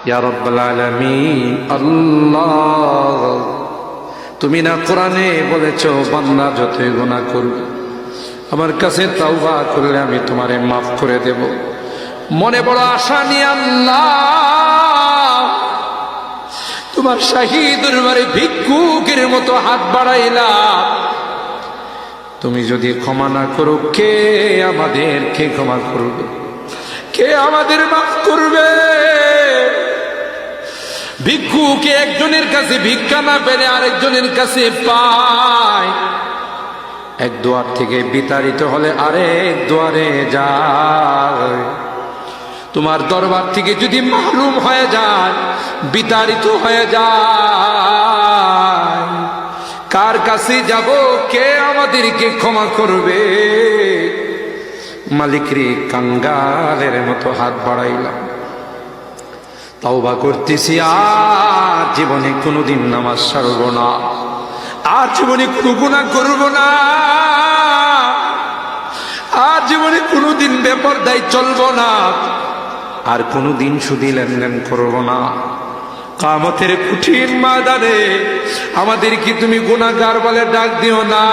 ইয়া রাব্বাল আলামিন। আল্লাহ, তুমি না কোরআনে বলেছো বান্দা যতই গুনাহ করবে আমার কাছে তাওবা করলে আমি তোমারে মাফ করে দেব। মনে বড় আশা নিয়ে আল্লাহ তোমার শাহী দরবারে ভিক্ষুকের মতো হাত বাড়াইলাম। তুমি যদি ক্ষমা না করো, কে আমাদেরকে ক্ষমা করবে? কে আমাদের মাফ করবে? ভিক্ষুকে একজনের কাছে ভিক্ষা না পেলে আরেকজনের কাছে পায়। এক দুয়ার থেকে বিতাড়িত হলে আরেক দুয়ারে যায়। তোমার দরবার থেকে যদি মাহরুম হয়ে যায়, বিতাড়িত হয়ে যায়, কার কাছে যাব? কে আমাদেরকে ক্ষমা করবে? মালিক রে, কাঙ্গালের মতো হাত বাড়াইলাম, তাওবা করতেছি, আর জীবনে কোনোদিন নামাজ ছাড়ব না, আর জীবনে কোনো গুনাহ করব না, আর জীবনে কোনোদিন বেপরদায় চলব না, আর কোনোদিন সুদী লেনদেন করব না। কিয়ামতের কঠিন ময়দানে আমাদেরকে তুমি গুনাহগার বলে ডাক দিও না।